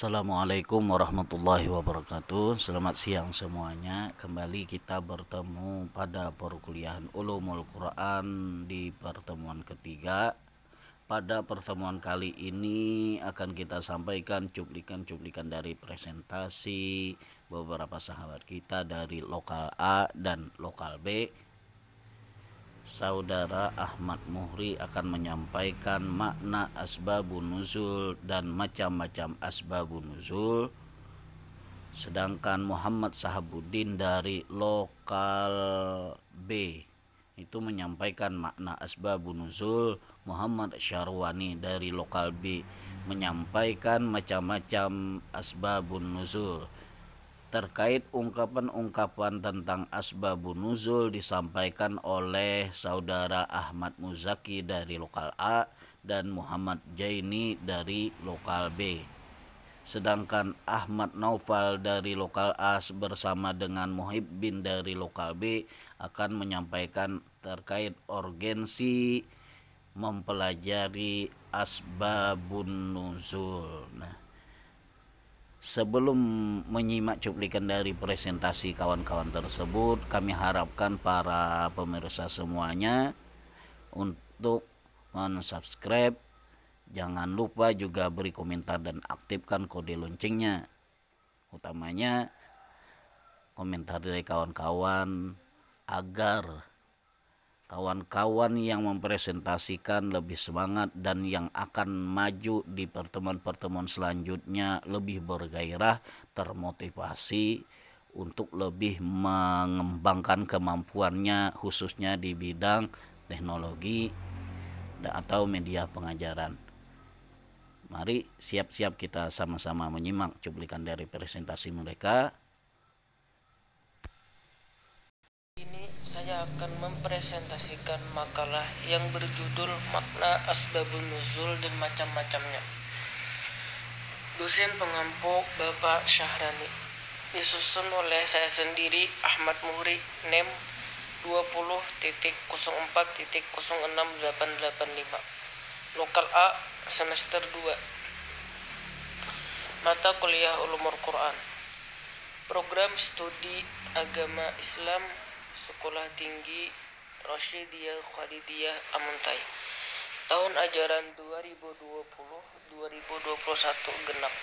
Assalamualaikum warahmatullahi wabarakatuh. Selamat siang semuanya. Kembali kita bertemu pada perkuliahan Ulumul Quran di pertemuan ketiga. Pada pertemuan kali ini akan kita sampaikan cuplikan-cuplikan dari presentasi beberapa sahabat kita dari lokal A dan lokal B. Saudara Ahmad Muhri akan menyampaikan makna asbabun nuzul dan macam-macam asbabun nuzul. Sedangkan Muhammad Sahabuddin dari lokal B itu menyampaikan makna asbabun nuzul. Muhammad Syarwani dari lokal B menyampaikan macam-macam asbabun nuzul. Terkait ungkapan-ungkapan tentang asbabun nuzul disampaikan oleh saudara Ahmad Muzaki dari lokal A dan Muhammad Jaini dari lokal B. Sedangkan Ahmad Naufal dari lokal A bersama dengan Muhibbin dari lokal B akan menyampaikan terkait urgensi mempelajari asbabun nuzul. Sebelum menyimak cuplikan dari presentasi kawan-kawan tersebut, kami harapkan para pemirsa semuanya untuk subscribe. Jangan lupa juga beri komentar dan aktifkan kode loncengnya. Utamanya komentar dari kawan-kawan agar kawan-kawan yang mempresentasikan lebih semangat dan yang akan maju di pertemuan-pertemuan selanjutnya lebih bergairah, termotivasi untuk lebih mengembangkan kemampuannya khususnya di bidang teknologi atau media pengajaran. Mari siap-siap kita sama-sama menyimak cuplikan dari presentasi mereka. Ini saya akan mempresentasikan makalah yang berjudul Makna Asbabun Nuzul dan Macam-Macamnya. Dosen pengampu Bapak Syahrani. Disusun oleh saya sendiri, Ahmad Muhri, NEM 20.04.06885. Lokal A, semester 2. Mata kuliah Ulumul Quran. Program studi agama Islam Sekolah Tinggi Rasyidiyah Khalidiyah Amuntai. Tahun ajaran 2020-2021 genap.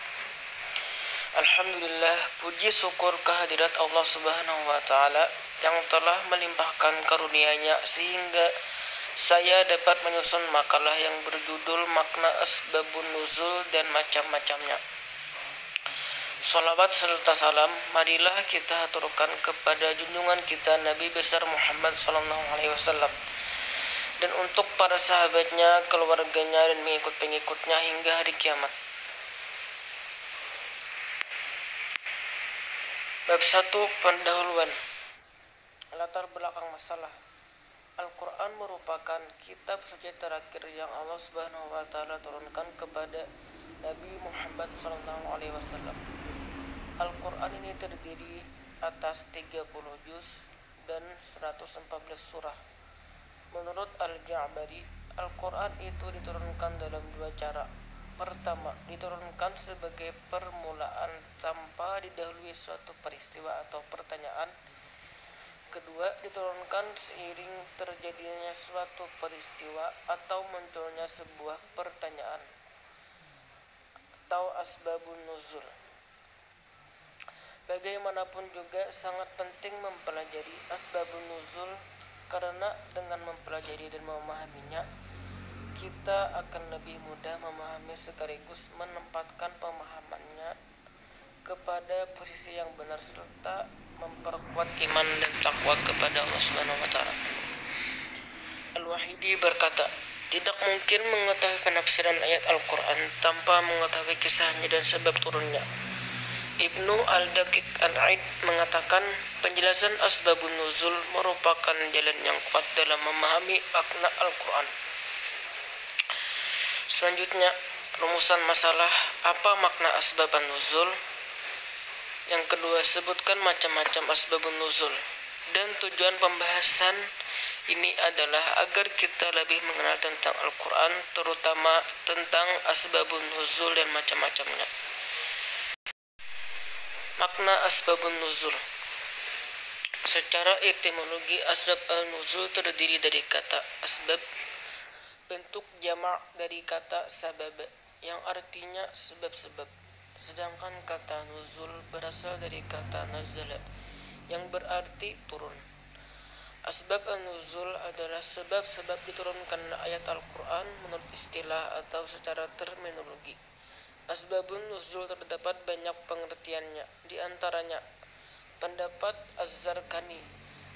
Alhamdulillah, puji syukur kehadirat Allah Subhanahu wa taala yang telah melimpahkan karunia-Nya sehingga saya dapat menyusun makalah yang berjudul Makna Asbabun Nuzul dan Macam-Macamnya. Salawat serta salam marilah kita aturkan kepada junjungan kita Nabi besar Muhammad SAW dan untuk para sahabatnya, keluarganya dan pengikut-pengikutnya hingga hari kiamat. Bab 1, pendahuluan. Latar belakang masalah. Al-Quran merupakan kitab suci terakhir yang Allah Subhanahu wa taala turunkan kepada Nabi Muhammad SAW. Al-Quran ini terdiri atas 30 juz dan 114 surah. Menurut Al-Ja'bari, Al-Quran itu diturunkan dalam dua cara. Pertama, diturunkan sebagai permulaan tanpa didahului suatu peristiwa atau pertanyaan. Kedua, diturunkan seiring terjadinya suatu peristiwa atau munculnya sebuah pertanyaan atau asbabun nuzul. Bagaimanapun juga sangat penting mempelajari asbabun nuzul karena dengan mempelajari dan memahaminya kita akan lebih mudah memahami sekaligus menempatkan pemahamannya kepada posisi yang benar serta memperkuat iman dan takwa kepada Allah Subhanahu wa taala. Al-Wahidi berkata, tidak mungkin mengetahui penafsiran ayat Al-Quran tanpa mengetahui kisahnya dan sebab turunnya. Ibnu Al-Daqiq Al-Aid mengatakan penjelasan asbabun nuzul merupakan jalan yang kuat dalam memahami makna Al-Quran. Selanjutnya, rumusan masalah apa makna asbabun nuzul. Yang kedua, sebutkan macam-macam asbabun nuzul. Dan tujuan pembahasan ini adalah agar kita lebih mengenal tentang Al-Quran, terutama tentang asbabun nuzul dan macam-macamnya. Makna asbabun nuzul. Secara etimologi, asbab al-nuzul terdiri dari kata asbab, bentuk jamak dari kata sabab yang artinya sebab-sebab. Sedangkan kata nuzul berasal dari kata nazala yang berarti turun. Asbab an-nuzul adalah sebab-sebab diturunkan ayat Al-Quran menurut istilah atau secara terminologi. Asbabun nuzul terdapat banyak pengertiannya, di antaranya pendapat Az-Zarkani,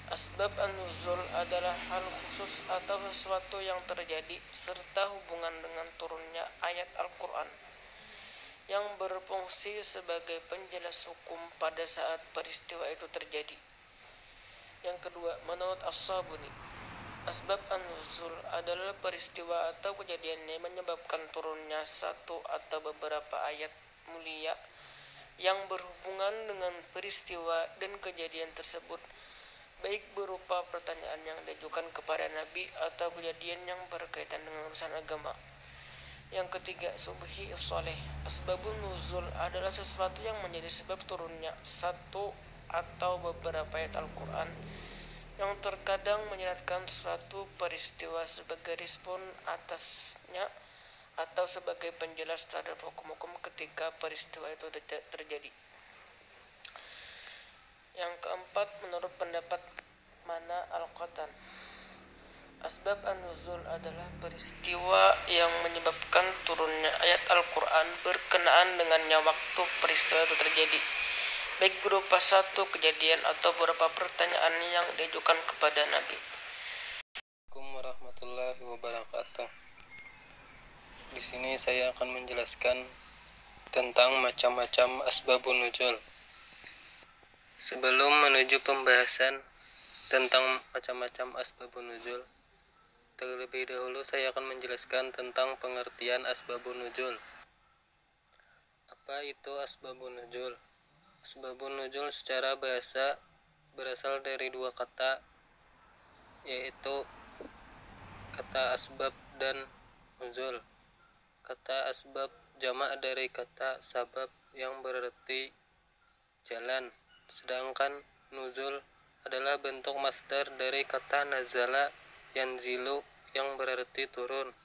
asbab an-nuzul adalah hal khusus atau sesuatu yang terjadi serta hubungan dengan turunnya ayat Al-Quran yang berfungsi sebagai penjelas hukum pada saat peristiwa itu terjadi. Yang kedua, menurut As-Sabuni, asbab an-nuzul adalah peristiwa atau kejadian yang menyebabkan turunnya satu atau beberapa ayat mulia yang berhubungan dengan peristiwa dan kejadian tersebut, baik berupa pertanyaan yang diajukan kepada Nabi atau kejadian yang berkaitan dengan urusan agama. Yang ketiga, subhi sholeh. Asbabun nuzul adalah sesuatu yang menjadi sebab turunnya satu atau beberapa ayat Al-Quran yang terkadang menyeratkan suatu peristiwa sebagai respon atasnya atau sebagai penjelas terhadap hukum-hukum ketika peristiwa itu terjadi. Yang keempat, menurut pendapat Mana Al-Qatan, asbab an-nuzul adalah peristiwa yang menyebabkan turunnya ayat Al-Quran berkenaan dengannya waktu peristiwa itu terjadi, baik berupa satu kejadian atau beberapa pertanyaan yang diajukan kepada Nabi. Assalamualaikum warahmatullahi wabarakatuh. Di sini saya akan menjelaskan tentang macam-macam asbabun nuzul. Sebelum menuju pembahasan tentang macam-macam asbabun nuzul, terlebih dahulu saya akan menjelaskan tentang pengertian asbabun nuzul. Apa itu asbabun nuzul? Asbabun nuzul secara bahasa berasal dari dua kata, yaitu kata asbab dan nuzul. Kata asbab jamak dari kata sabab yang berarti jalan, sedangkan nuzul adalah bentuk masdar dari kata nazala yanzilu yang berarti turun.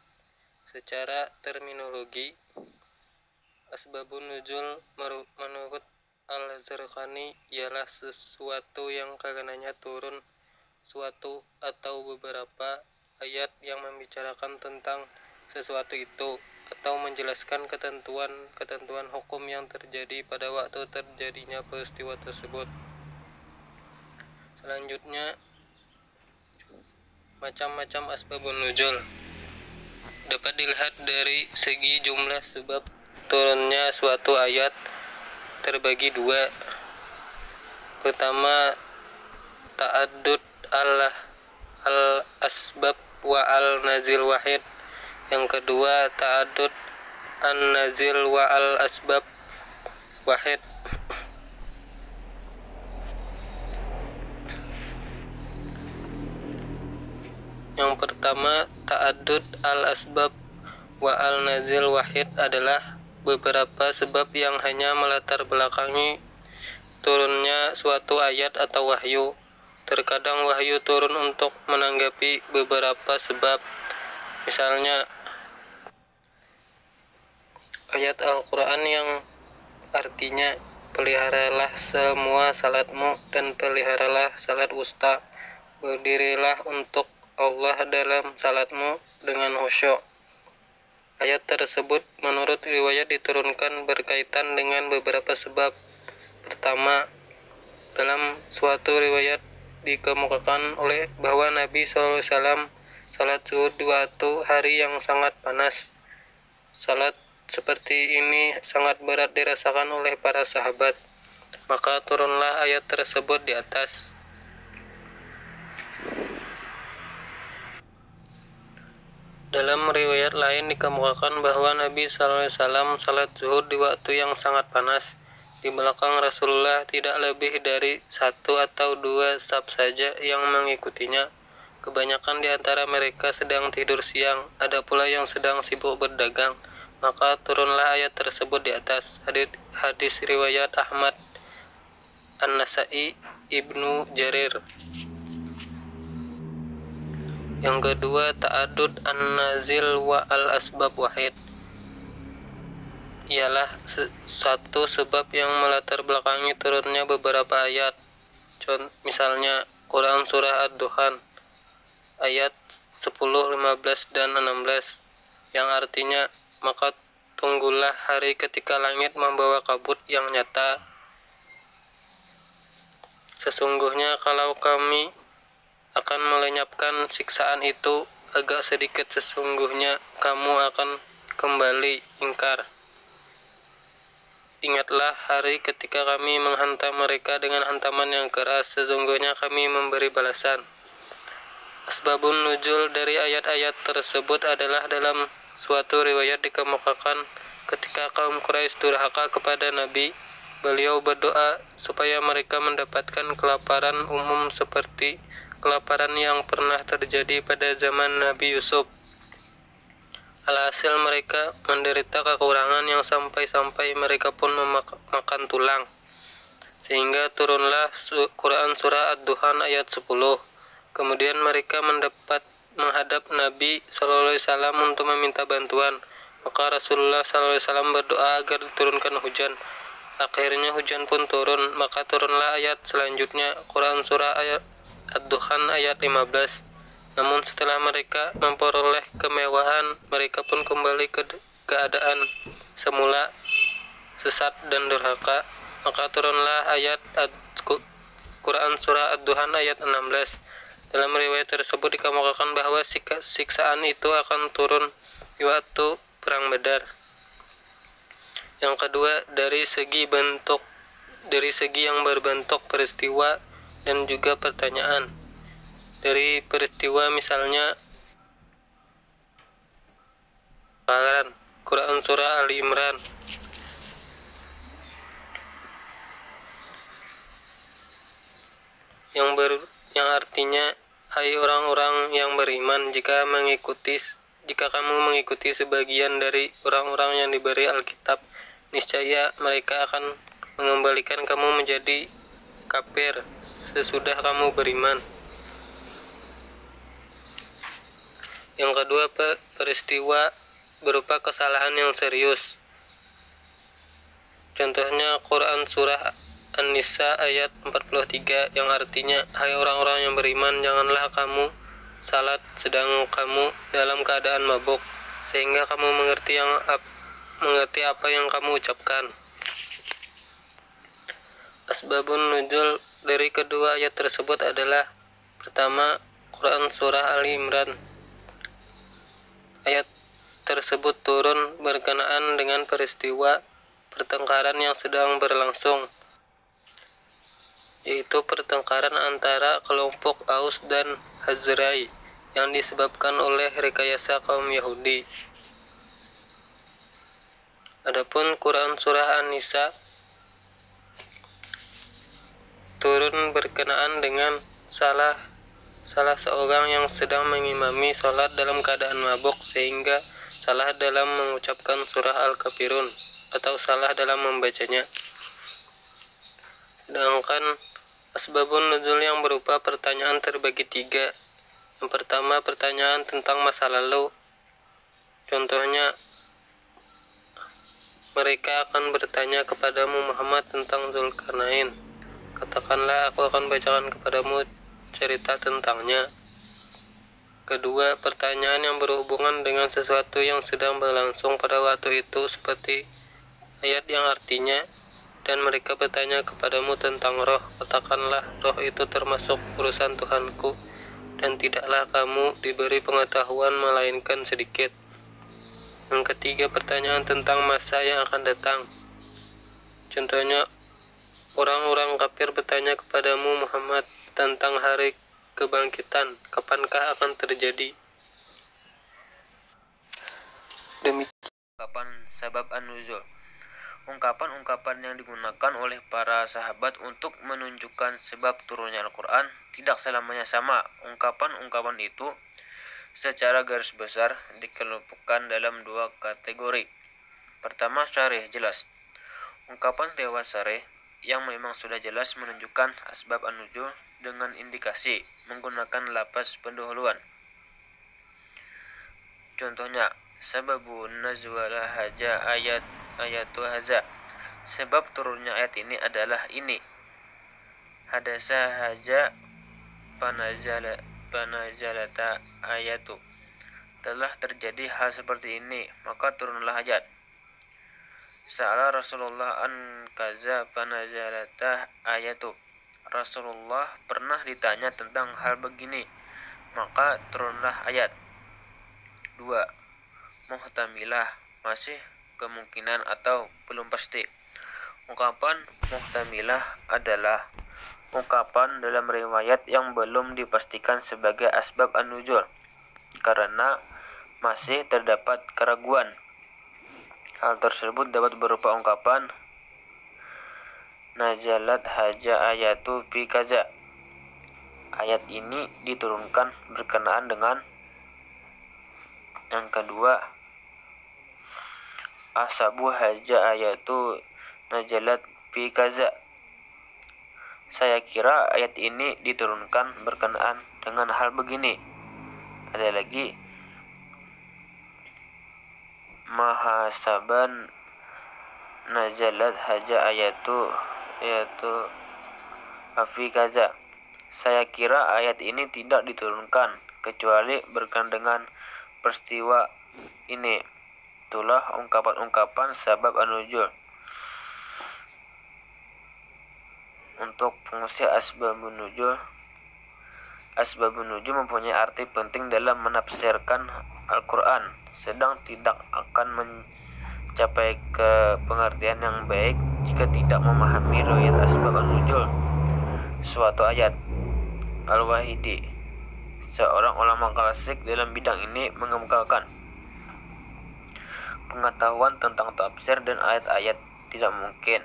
Secara terminologi, asbabun nuzul menurut Al-Zarkani ialah sesuatu yang karenanya turun suatu atau beberapa ayat yang membicarakan tentang sesuatu itu atau menjelaskan ketentuan hukum yang terjadi pada waktu terjadinya peristiwa tersebut. Selanjutnya, macam-macam asbabun nuzul dapat dilihat dari segi jumlah sebab turunnya suatu ayat terbagi dua. Pertama, ta'addud al-asbab wa al-nazil wahid. Yang kedua, ta'addud an-nazil wa al-asbab wahid. Yang pertama, ta'addud al-asbab wa al-nazil wahid adalah beberapa sebab yang hanya melatar belakangi turunnya suatu ayat atau wahyu. Terkadang wahyu turun untuk menanggapi beberapa sebab. Misalnya, ayat Al-Quran yang artinya peliharalah semua salatmu dan peliharalah salat wusta, berdirilah untuk Allah dalam salatmu dengan khusyuk. Ayat tersebut menurut riwayat diturunkan berkaitan dengan beberapa sebab. Pertama, dalam suatu riwayat dikemukakan oleh bahwa Nabi SAW salat zuhur di waktu hari yang sangat panas. Salat seperti ini sangat berat dirasakan oleh para sahabat, maka turunlah ayat tersebut di atas. Dalam riwayat lain dikemukakan bahwa Nabi SAW salat zuhur di waktu yang sangat panas. Di belakang Rasulullah tidak lebih dari 1 atau 2 saf saja yang mengikutinya. Kebanyakan di antara mereka sedang tidur siang, ada pula yang sedang sibuk berdagang. Maka turunlah ayat tersebut di atas. Hadis riwayat Ahmad An-Nasa'i, Ibnu Jarir. Yang kedua, ta'adud an-nazil wa al-asbab wahid, ialah satu sebab yang melatar belakangi turunnya beberapa ayat. Misalnya Quran surah Ad-Duhan ayat 10, 15 dan 16 yang artinya, maka tunggulah hari ketika langit membawa kabut yang nyata. Sesungguhnya kalau kami akan melenyapkan siksaan itu agak sedikit, sesungguhnya kamu akan kembali ingkar. Ingatlah hari ketika kami menghantam mereka dengan hantaman yang keras, sesungguhnya kami memberi balasan. Asbabun nuzul dari ayat-ayat tersebut adalah dalam suatu riwayat dikemukakan ketika kaum Quraisy durhaka kepada Nabi, beliau berdoa supaya mereka mendapatkan kelaparan umum seperti kelaparan yang pernah terjadi pada zaman Nabi Yusuf. Alhasil mereka menderita kekurangan yang sampai-sampai mereka pun makan tulang. Sehingga turunlah Quran surah Ad-Duhan ayat 10. Kemudian mereka menghadap Nabi SAW untuk meminta bantuan. Maka Rasulullah SAW berdoa agar diturunkan hujan. Akhirnya hujan pun turun, maka turunlah ayat selanjutnya, Quran surah ayat Ad-Duhan ayat 15. Namun setelah mereka memperoleh kemewahan, mereka pun kembali ke keadaan semula, sesat dan durhaka. Maka turunlah ayat Quran surah Ad-Duhan ayat 16. Dalam riwayat tersebut dikemukakan bahwa siksaan itu akan turun di waktu perang Badar. Yang kedua, dari segi yang berbentuk peristiwa dan juga pertanyaan. Dari peristiwa misalnya Quran surah Ali Imran yang artinya, hai orang-orang yang beriman, jika kamu mengikuti sebagian dari orang-orang yang diberi Alkitab, niscaya mereka akan mengembalikan kamu menjadi kafir sesudah kamu beriman. Yang kedua, peristiwa berupa kesalahan yang serius. Contohnya Quran surah An-Nisa ayat 43 yang artinya, hai orang-orang yang beriman, janganlah kamu salat sedang kamu dalam keadaan mabuk, sehingga kamu mengerti apa yang kamu ucapkan. Asbabun nuzul dari kedua ayat tersebut adalah: pertama, Quran surah Ali Imran. Ayat tersebut turun berkenaan dengan peristiwa pertengkaran yang sedang berlangsung, yaitu pertengkaran antara kelompok Aus dan Khazraj yang disebabkan oleh rekayasa kaum Yahudi. Adapun Quran surah An-Nisa turun berkenaan dengan salah seorang yang sedang mengimami salat dalam keadaan mabuk, sehingga salah dalam mengucapkan surah Al-Kafirun atau salah dalam membacanya. Sedangkan asbabun nuzul yang berupa pertanyaan terbagi tiga. Yang pertama, pertanyaan tentang masa lalu. Contohnya, mereka akan bertanya kepadamu Muhammad tentang Zulkarnain. Katakanlah, aku akan bacakan kepadamu cerita tentangnya. Kedua, pertanyaan yang berhubungan dengan sesuatu yang sedang berlangsung pada waktu itu, seperti ayat yang artinya, dan mereka bertanya kepadamu tentang roh. Katakanlah, roh itu termasuk urusan Tuhanku, dan tidaklah kamu diberi pengetahuan melainkan sedikit. Yang ketiga, pertanyaan tentang masa yang akan datang. Contohnya, orang-orang kafir bertanya kepadamu Muhammad tentang hari kebangkitan, kapankah akan terjadi? Demikian Ungkapan sabab an-nuzul. Ungkapan-ungkapan yang digunakan oleh para sahabat untuk menunjukkan sebab turunnya Al-Quran tidak selamanya sama. Ungkapan-ungkapan itu secara garis besar dikelompokkan dalam dua kategori. Pertama, syarih jelas. Ungkapan lewat syarih yang memang sudah jelas menunjukkan asbab an-nuzul dengan indikasi menggunakan lafaz pendahuluan. Contohnya, sababun nazwala haja ayatu haza. Sebab turunnya ayat ini adalah ini. Hadasa haja panazalata ayatu. Telah terjadi hal seperti ini, maka turunlah ayat. Sa'ala Rasulullah an kaza panazalata ayatu. Rasulullah pernah ditanya tentang hal begini, maka turunlah ayat. 2. Muhtamilah, masih kemungkinan atau belum pasti. Ungkapan muhtamilah adalah ungkapan dalam riwayat yang belum dipastikan sebagai asbab an-nuzul karena masih terdapat keraguan. Hal tersebut dapat berupa ungkapan nazalat haja ayatu fi kaza. Ayat ini diturunkan berkenaan dengan. Yang kedua, asabu haja ayatu nazalat fi kaza. Saya kira ayat ini diturunkan berkenaan dengan hal begini. Ada lagi, mahasaban nazalat haja ayatu fi kaza. Saya kira ayat ini tidak diturunkan kecuali berkenaan dengan peristiwa ini. Itulah ungkapan-ungkapan sabab an-nuzul. Untuk fungsi asbabun nuzul mempunyai arti penting dalam menafsirkan Al-Quran, sedang tidak akan mencapai ke pengertian yang baik jika tidak memahami riwayat asbab an-nuzul suatu ayat. Al-Wahidi, seorang ulama klasik dalam bidang ini, mengemukakan pengetahuan tentang tafsir dan ayat-ayat tidak mungkin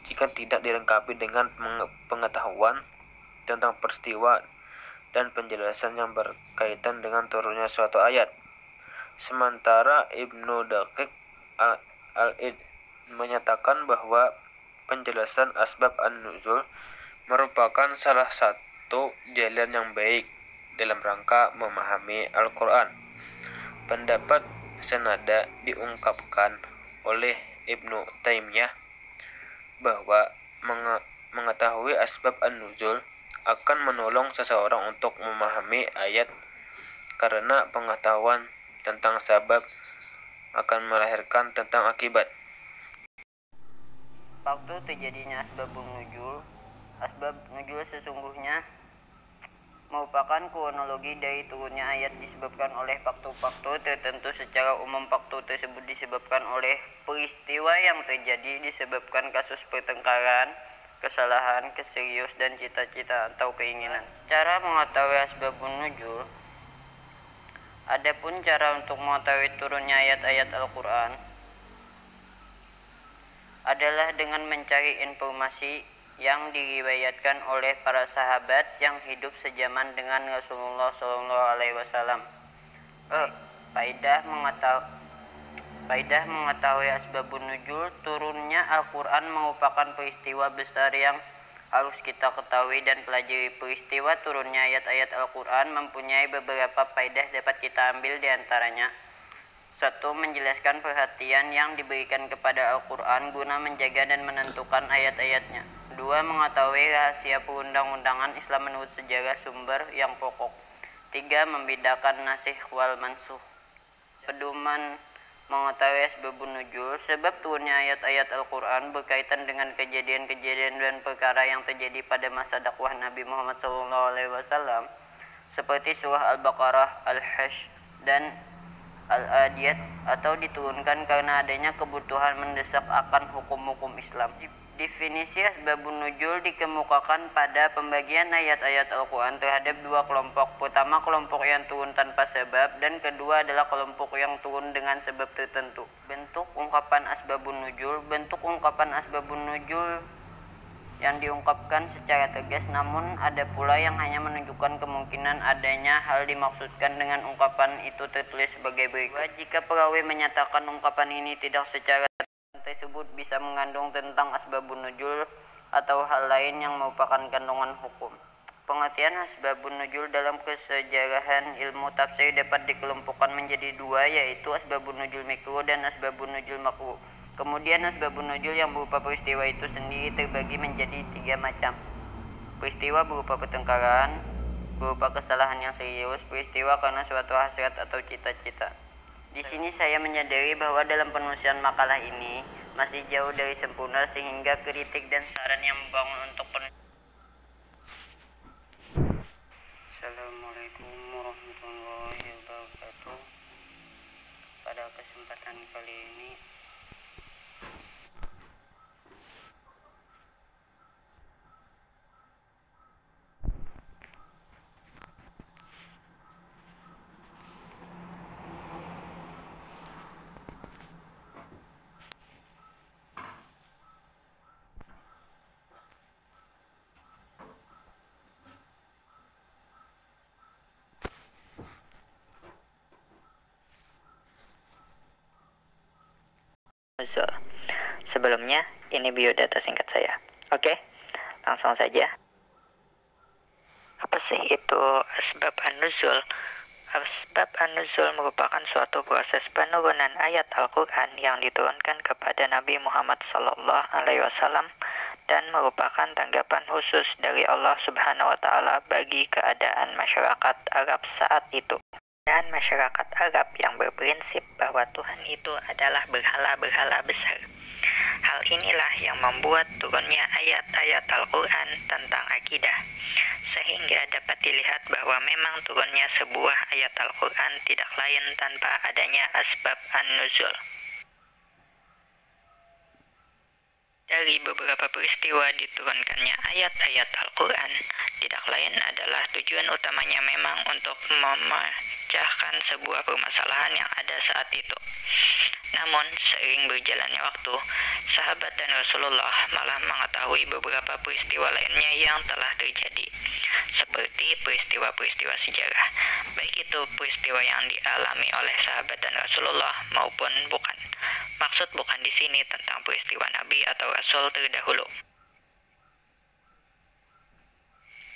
jika tidak dilengkapi dengan pengetahuan tentang peristiwa dan penjelasan yang berkaitan dengan turunnya suatu ayat. Sementara Ibnu Daqiq al-Id menyatakan bahwa penjelasan asbab an-nuzul merupakan salah satu jalan yang baik dalam rangka memahami Al-Quran. Pendapat senada diungkapkan oleh Ibnu Taimiyah bahwa mengetahui asbab an-nuzul akan menolong seseorang untuk memahami ayat karena pengetahuan tentang sabab akan melahirkan tentang akibat. Waktu terjadinya asbabun nuzul. Asbab nuzul sesungguhnya merupakan kronologi dari turunnya ayat disebabkan oleh faktor-faktor tertentu. Secara umum faktor tersebut disebabkan oleh peristiwa yang terjadi, disebabkan kasus pertengkaran, kesalahan, keserius, dan cita-cita atau keinginan. Cara mengetahui asbabun nuzul. Adapun cara untuk mengetahui turunnya ayat-ayat Al-Quran adalah dengan mencari informasi yang diriwayatkan oleh para sahabat yang hidup sejaman dengan Rasulullah SAW. Faedah mengetahui asbabun nuzul. Turunnya Al-Quran merupakan peristiwa besar yang harus kita ketahui dan pelajari. Peristiwa turunnya ayat-ayat Al-Quran mempunyai beberapa faedah dapat kita ambil diantaranya. 1. Menjelaskan perhatian yang diberikan kepada Al-Quran guna menjaga dan menentukan ayat-ayatnya. 2. Mengetahui rahasia perundang-undangan Islam menurut sejarah sumber yang pokok. 3. Membedakan nasikh wal mansukh. Pedoman mengetahui asbabun nuzul. Sebab turunnya ayat-ayat Al-Quran berkaitan dengan kejadian-kejadian dan perkara yang terjadi pada masa dakwah Nabi Muhammad SAW, seperti surah Al-Baqarah, Al-Hajj, dan Al-Adiyat, atau diturunkan karena adanya kebutuhan mendesak akan hukum-hukum Islam. Definisi asbabun nuzul dikemukakan pada pembagian ayat-ayat Al-Quran terhadap dua kelompok. Pertama, kelompok yang turun tanpa sebab, dan kedua adalah kelompok yang turun dengan sebab tertentu. Bentuk ungkapan asbabun nuzul. Bentuk ungkapan asbabun nuzul yang diungkapkan secara tegas, namun ada pula yang hanya menunjukkan kemungkinan adanya hal dimaksudkan dengan ungkapan itu tertulis sebagai berikut. Jika perawi menyatakan ungkapan ini tidak secara tersebut bisa mengandung tentang asbabun nuzul, atau hal lain yang merupakan kandungan hukum. Pengertian asbabun nuzul dalam kesejarahan ilmu tafsir dapat dikelompokkan menjadi dua, yaitu asbabun nuzul mikro dan asbabun nuzul makro. Kemudian asbabun nuzul yang berupa peristiwa itu sendiri terbagi menjadi 3 macam. Peristiwa berupa pertengkaran, berupa kesalahan yang serius, peristiwa karena suatu hasrat atau cita-cita. Di sini saya menyadari bahwa dalam penulisan makalah ini masih jauh dari sempurna, sehingga kritik dan saran yang membangun untuk penulisan. Assalamualaikum warahmatullahi wabarakatuh. Pada kesempatan kali ini sebelumnya, ini biodata singkat saya. Oke, langsung saja. Apa sih itu asbab an-nuzul? Asbab an-nuzul merupakan suatu proses penurunan ayat Al-Quran yang diturunkan kepada Nabi Muhammad SAW dan merupakan tanggapan khusus dari Allah Subhanahu wa Ta'ala bagi keadaan masyarakat Arab saat itu. Dan masyarakat Arab yang berprinsip bahwa Tuhan itu adalah berhala-berhala besar. Hal inilah yang membuat turunnya ayat-ayat Al-Quran tentang akidah, sehingga dapat dilihat bahwa memang turunnya sebuah ayat Al-Quran tidak lain tanpa adanya asbab an-nuzul. Dari beberapa peristiwa diturunkannya ayat-ayat Al-Quran, tidak lain adalah tujuan utamanya memang untuk memecahkan sebuah permasalahan yang ada saat itu. Namun, seiring berjalannya waktu, sahabat dan Rasulullah malah mengetahui beberapa peristiwa lainnya yang telah terjadi, seperti peristiwa-peristiwa sejarah, baik itu peristiwa yang dialami oleh sahabat dan Rasulullah maupun bukan. Maksud bukan di sini tentang peristiwa Nabi atau Rasul terdahulu.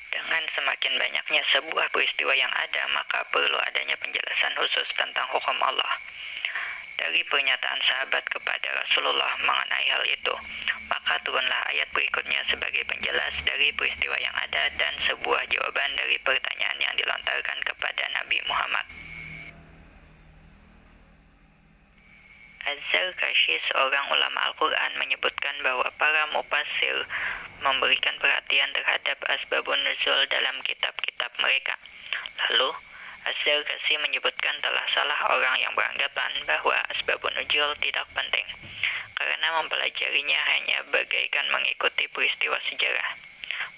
Dengan semakin banyaknya sebuah peristiwa yang ada, maka perlu adanya penjelasan khusus tentang hukum Allah. Dari pernyataan sahabat kepada Rasulullah mengenai hal itu, maka turunlah ayat berikutnya sebagai penjelas dari peristiwa yang ada dan sebuah jawaban dari pertanyaan yang dilontarkan kepada Nabi Muhammad. Az-Zarkashi, seorang ulama Al-Quran, menyebutkan bahwa para mufassir memberikan perhatian terhadap asbabun nuzul dalam kitab-kitab mereka. Lalu, Az-Zarkashi menyebutkan telah salah orang yang beranggapan bahwa asbabun nuzul tidak penting, karena mempelajarinya hanya bagaikan mengikuti peristiwa sejarah.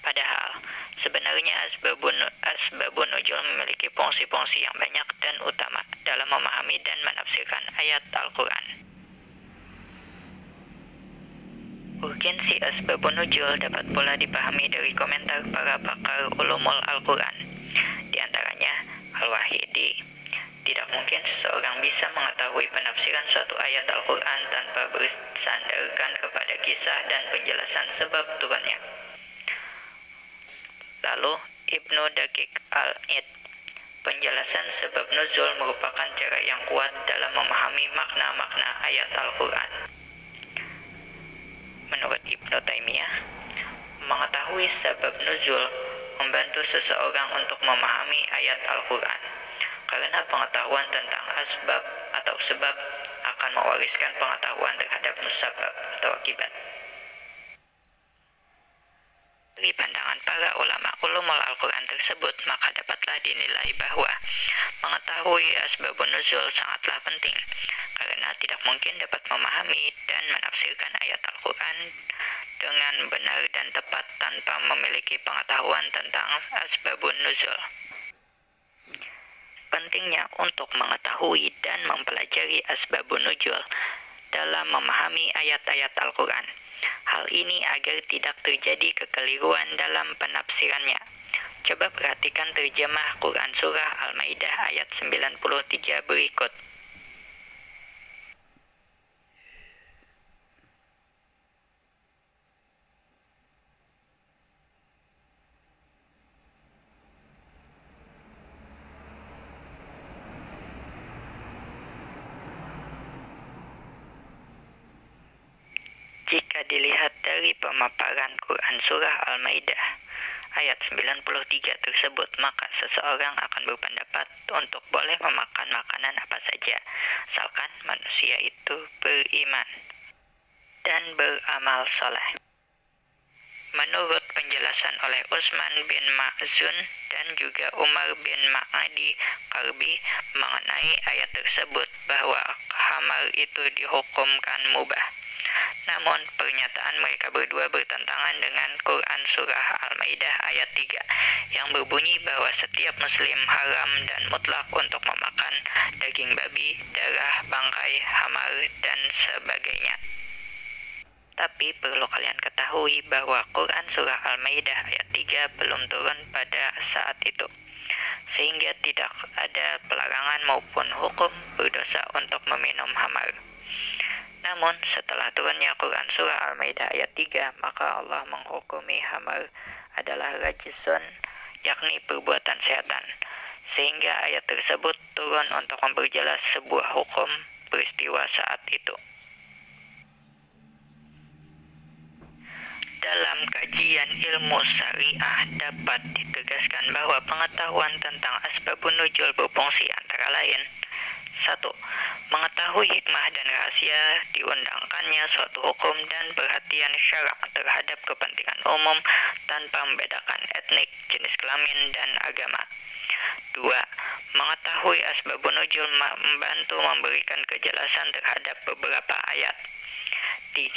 Padahal, sebenarnya asbabun nuzul memiliki fungsi-fungsi yang banyak dan utama dalam memahami dan menafsirkan ayat Al-Quran. Urgensi asbabun nuzul dapat pula dipahami dari komentar para pakar ulumul Al-Quran. Di antaranya, Al-Wahidi. Tidak mungkin seseorang bisa mengetahui penafsiran suatu ayat Al-Quran tanpa bersandarkan kepada kisah dan penjelasan sebab turunnya. Lalu, Ibnu Daqiq Al-Id. Penjelasan sebab nuzul merupakan cara yang kuat dalam memahami makna-makna ayat Al-Quran. Menurut Ibnu Taimiyah, mengetahui sebab nuzul membantu seseorang untuk memahami ayat Al-Quran, karena pengetahuan tentang asbab atau sebab akan mewariskan pengetahuan terhadap musabab atau akibat. Dari pandangan para ulama ulumul Al-Quran tersebut, maka dapatlah dinilai bahwa mengetahui asbabun nuzul sangatlah penting, karena tidak mungkin dapat memahami dan menafsirkan ayat Al-Quran dengan benar dan tepat tanpa memiliki pengetahuan tentang asbabun nuzul. Pentingnya untuk mengetahui dan mempelajari asbabun nuzul dalam memahami ayat-ayat Al-Quran. Hal ini agar tidak terjadi kekeliruan dalam penafsirannya. Coba perhatikan terjemah Quran Surah Al-Maidah ayat 93 berikut. Jika dilihat dari pemaparan Quran Surah Al-Maidah ayat 93 tersebut, maka seseorang akan berpendapat untuk boleh memakan makanan apa saja, asalkan manusia itu beriman dan beramal soleh. Menurut penjelasan oleh Utsman bin Ma'zun dan juga Umar bin Ma'adi Karbi mengenai ayat tersebut bahwa khamar itu dihukumkan mubah. Namun pernyataan mereka berdua bertentangan dengan Quran Surah Al-Maidah ayat 3 yang berbunyi bahwa setiap muslim haram dan mutlak untuk memakan daging babi, darah, bangkai, hamar, dan sebagainya. Tapi perlu kalian ketahui bahwa Quran Surah Al-Maidah ayat 3 belum turun pada saat itu, sehingga tidak ada pelarangan maupun hukum berdosa untuk meminum hamar. Namun setelah turunnya Quran Surah Al-Maidah ayat 3, maka Allah menghukumi hamar adalah rajisun, yakni perbuatan setan, sehingga ayat tersebut turun untuk memperjelas sebuah hukum peristiwa saat itu. Dalam kajian ilmu syariah dapat ditegaskan bahwa pengetahuan tentang asbabun nuzul berfungsi antara lain: 1. Mengetahui hikmah dan rahasia diundangkannya suatu hukum dan perhatian syarak terhadap kepentingan umum tanpa membedakan etnik, jenis kelamin, dan agama. 2. Mengetahui asbabun nuzul membantu memberikan kejelasan terhadap beberapa ayat. 3.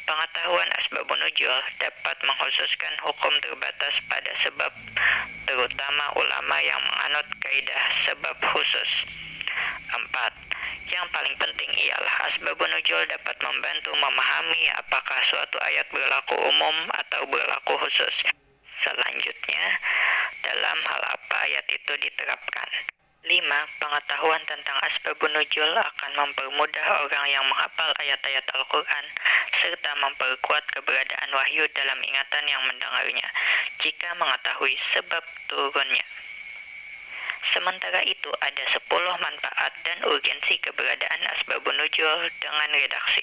Pengetahuan asbabun nuzul dapat mengkhususkan hukum terbatas pada sebab, terutama ulama yang menganut kaidah sebab khusus. 4. Yang paling penting ialah asbabun nuzul dapat membantu memahami apakah suatu ayat berlaku umum atau berlaku khusus. Selanjutnya, dalam hal apa ayat itu diterapkan. 5. Pengetahuan tentang asbabun nuzul akan mempermudah orang yang menghafal ayat-ayat Al-Quran serta memperkuat keberadaan wahyu dalam ingatan yang mendengarnya jika mengetahui sebab turunnya. Sementara itu, ada 10 manfaat dan urgensi keberadaan asbabun nuzul dengan redaksi,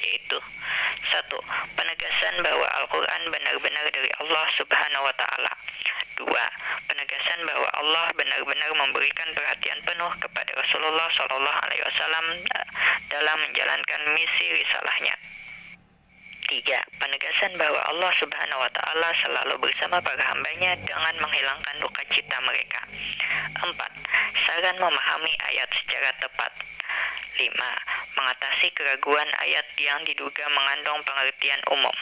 yaitu: 1. Penegasan bahwa Al-Quran benar-benar dari Allah Subhanahu wa Ta'ala. 2. Penegasan bahwa Allah benar-benar memberikan perhatian penuh kepada Rasulullah SAW dalam menjalankan misi risalahnya. 3. Penegasan bahwa Allah Subhanahu wa Ta'ala selalu bersama para hambanya dengan menghilangkan duka cita mereka. 4. Saran memahami ayat secara tepat. 5. Mengatasi keraguan ayat yang diduga mengandung pengertian umum.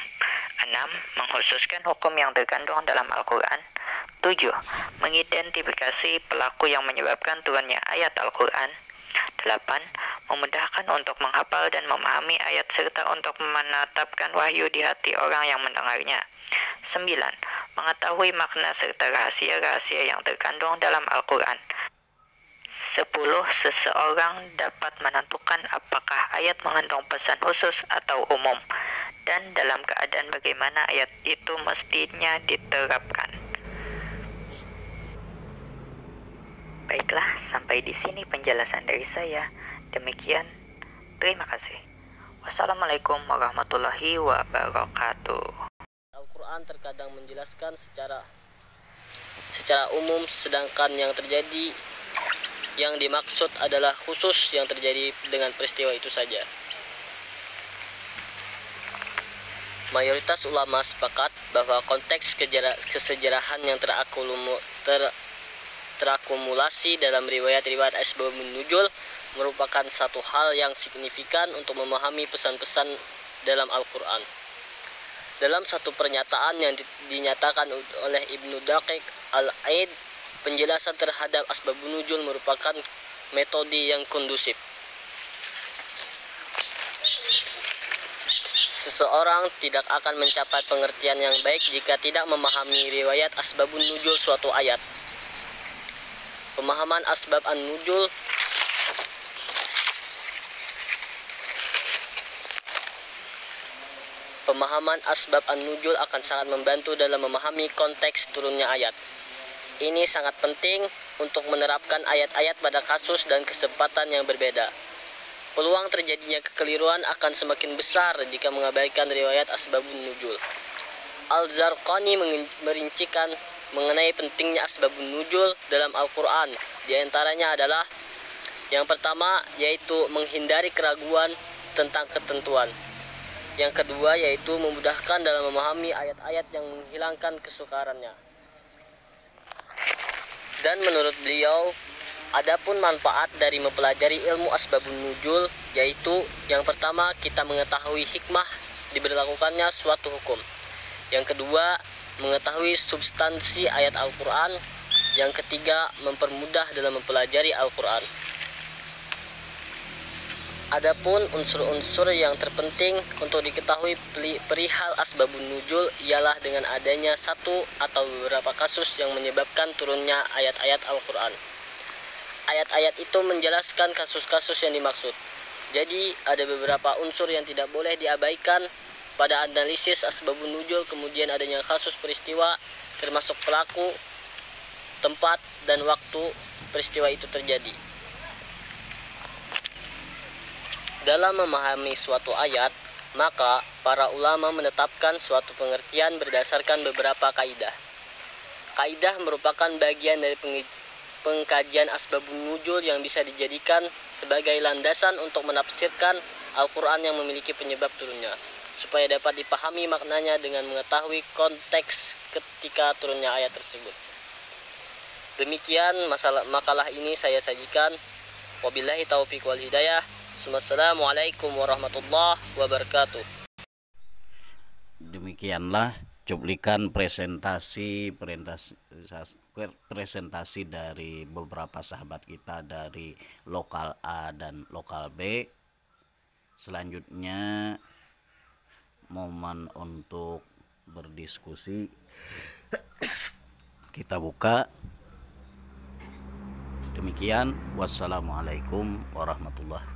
6. Mengkhususkan hukum yang terkandung dalam Al-Quran. 7. Mengidentifikasi pelaku yang menyebabkan turunnya ayat Al-Quran. 8. Memudahkan untuk menghafal dan memahami ayat serta untuk menetapkan wahyu di hati orang yang mendengarnya. 9. Mengetahui makna serta rahasia-rahasia yang terkandung dalam Al-Quran. 10. Seseorang dapat menentukan apakah ayat mengandung pesan khusus atau umum, dan dalam keadaan bagaimana ayat itu mestinya diterapkan. Baiklah, sampai di sini penjelasan dari saya. Demikian, terima kasih. Wassalamualaikum warahmatullahi wabarakatuh. Al-Quran terkadang menjelaskan secara umum, sedangkan yang dimaksud adalah khusus yang terjadi dengan peristiwa itu saja. Mayoritas ulama sepakat bahwa konteks kesejarahan yang terakumulasi dalam riwayat-riwayat asbabun nuzul merupakan satu hal yang signifikan untuk memahami pesan-pesan dalam Al-Quran. Dalam satu pernyataan yang dinyatakan oleh Ibnu Daqiq Al-Aid, penjelasan terhadap asbabun nuzul merupakan metode yang kondusif. Seseorang tidak akan mencapai pengertian yang baik jika tidak memahami riwayat asbabun nuzul suatu ayat. Pemahaman asbab an-nuzul akan sangat membantu dalam memahami konteks turunnya ayat. Ini sangat penting untuk menerapkan ayat-ayat pada kasus dan kesempatan yang berbeda. Peluang terjadinya kekeliruan akan semakin besar jika mengabaikan riwayat asbabun nuzul. Al-Zarqani merincikan mengenai pentingnya asbabun nuzul dalam Al-Quran. Di antaranya adalah yang pertama yaitu menghindari keraguan tentang ketentuan. Yang kedua yaitu memudahkan dalam memahami ayat-ayat yang menghilangkan kesukarannya. Dan menurut beliau, adapun manfaat dari mempelajari ilmu asbabun nuzul yaitu yang pertama kita mengetahui hikmah diberlakukannya suatu hukum. Yang kedua, mengetahui substansi ayat Al-Quran. Yang ketiga, mempermudah dalam mempelajari Al-Quran. Adapun unsur-unsur yang terpenting untuk diketahui perihal asbabun nuzul ialah dengan adanya satu atau beberapa kasus yang menyebabkan turunnya ayat-ayat Al-Quran. Ayat-ayat itu menjelaskan kasus-kasus yang dimaksud. Jadi ada beberapa unsur yang tidak boleh diabaikan pada analisis asbabun nuzul, kemudian adanya kasus peristiwa termasuk pelaku, tempat, dan waktu peristiwa itu terjadi. Dalam memahami suatu ayat, maka para ulama menetapkan suatu pengertian berdasarkan beberapa kaidah. Kaidah merupakan bagian dari pengkajian asbabun nuzul yang bisa dijadikan sebagai landasan untuk menafsirkan Al-Quran yang memiliki penyebab turunnya, supaya dapat dipahami maknanya dengan mengetahui konteks ketika turunnya ayat tersebut. Demikian makalah ini saya sajikan. Wabillahi taufiq wal hidayah. Assalamualaikum warahmatullahi wabarakatuh. Demikianlah cuplikan presentasi dari beberapa sahabat kita dari lokal A dan lokal B. Selanjutnya momen untuk berdiskusi kita buka. Demikian, wassalamualaikum warahmatullahi wabarakatuh.